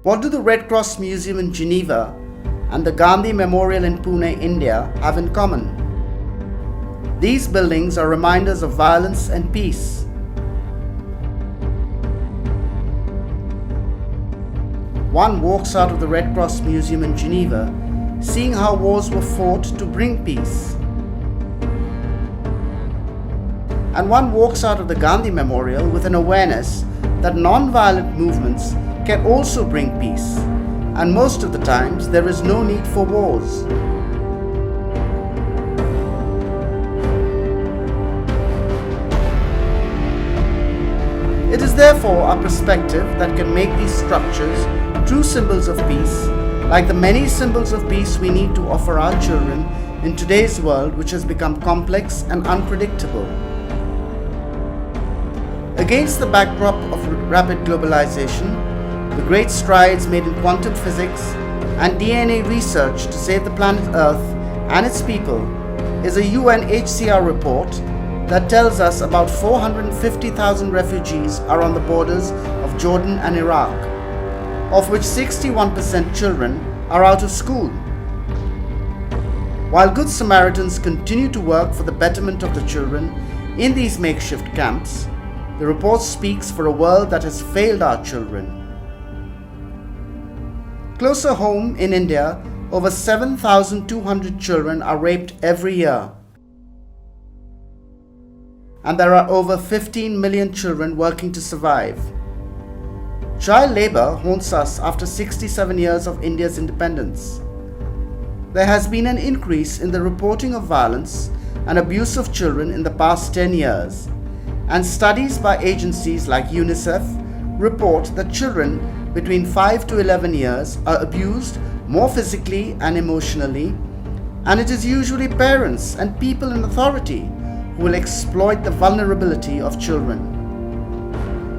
What do the Red Cross Museum in Geneva and the Gandhi Memorial in Pune, India have in common? These buildings are reminders of violence and peace. One walks out of the Red Cross Museum in Geneva seeing how wars were fought to bring peace. And one walks out of the Gandhi Memorial with an awareness that non-violent movements can also bring peace, and most of the times there is no need for wars. It is therefore our perspective that can make these structures true symbols of peace, like the many symbols of peace we need to offer our children in today's world, which has become complex and unpredictable. Against the backdrop of rapid globalization, the great strides made in quantum physics and DNA research to save the planet Earth and its people is a UNHCR report that tells us about 450,000 refugees are on the borders of Jordan and Iraq, of which 61% children are out of school. While Good Samaritans continue to work for the betterment of the children in these makeshift camps, the report speaks for a world that has failed our children. Closer home in India, over 7,200 children are raped every year. And there are over 15 million children working to survive. Child labour haunts us after 67 years of India's independence. There has been an increase in the reporting of violence and abuse of children in the past 10 years, and studies by agencies like UNICEF report that children between 5 to 11 years are abused more physically and emotionally, and it is usually parents and people in authority who will exploit the vulnerability of children.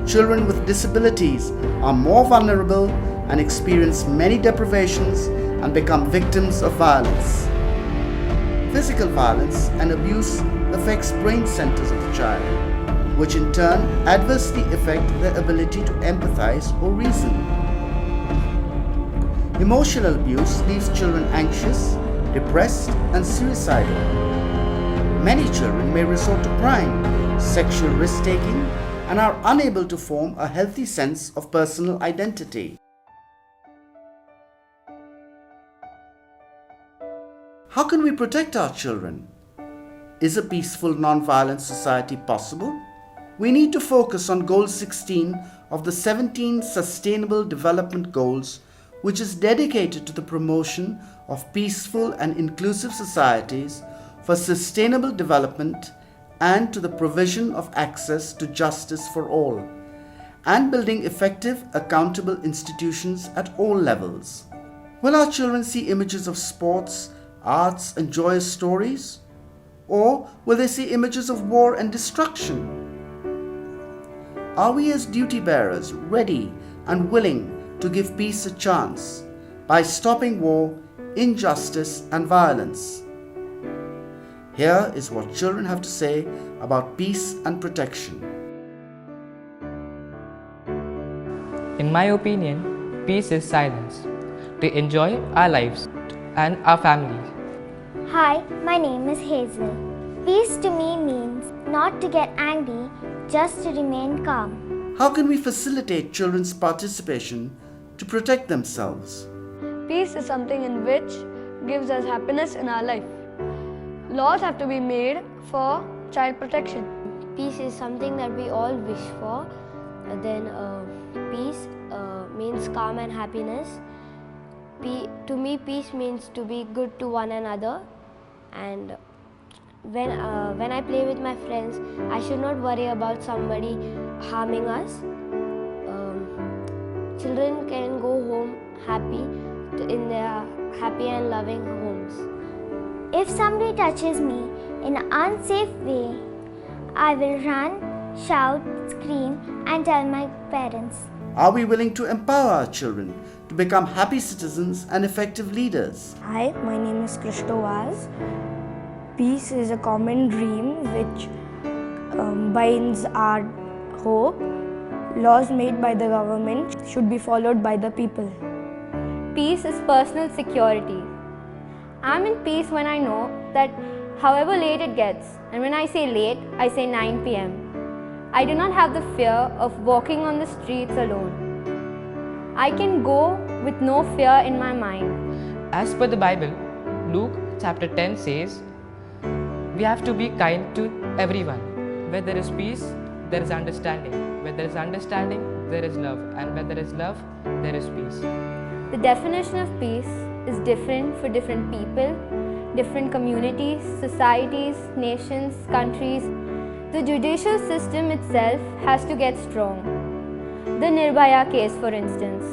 Children with disabilities are more vulnerable and experience many deprivations and become victims of violence. Physical violence and abuse affects brain centers of the child, which in turn adversely affect their ability to empathize or reason. Emotional abuse leaves children anxious, depressed, and suicidal. Many children may resort to crime, sexual risk-taking, and are unable to form a healthy sense of personal identity. How can we protect our children? Is a peaceful, non-violent society possible? We need to focus on Goal 16 of the 17 Sustainable Development Goals, which is dedicated to the promotion of peaceful and inclusive societies for sustainable development and to the provision of access to justice for all, and building effective, accountable institutions at all levels. Will our children see images of sports, arts, and joyous stories? Or will they see images of war and destruction? Are we as duty bearers ready and willing to give peace a chance by stopping war, injustice, and violence? Here is what children have to say about peace and protection. In my opinion, peace is silence, to enjoy our lives and our families. Hi, my name is Hazel. Peace to me means not to get angry, just to remain calm. How can we facilitate children's participation to protect themselves? Peace is something in which gives us happiness in our life. Laws have to be made for child protection. Peace is something that we all wish for. Then peace means calm and happiness. To me, peace means to be good to one another. And when I play with my friends, I should not worry about somebody harming us. Children can go home happy in their happy and loving homes. If somebody touches me in an unsafe way, I will run, shout, scream, and tell my parents. Are we willing to empower our children to become happy citizens and effective leaders? Hi, my name is Krishna Vaz. Peace is a common dream which binds our hope. laws made by the government should be followed by the people. Peace is personal security. I'm in peace when I know that however late it gets, and when I say late, I say 9 pm. I do not have the fear of walking on the streets alone. I can go with no fear in my mind. As per the Bible, Luke chapter 10 says, we have to be kind to everyone. Where there is peace, there is understanding. Where there is understanding, there is love. And where there is love, there is peace. The definition of peace is different for different people, different communities, societies, nations, countries. The judicial system itself has to get strong. The Nirbhaya case, for instance.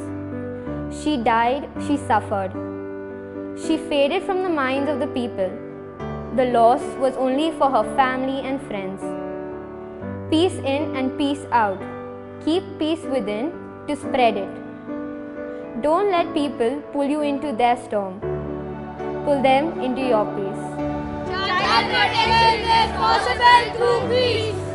She died, she suffered. She faded from the minds of the people. The loss was only for her family and friends. Peace in and peace out. Keep peace within to spread it. Don't let people pull you into their storm. Pull them into your peace. Child protection is possible through peace.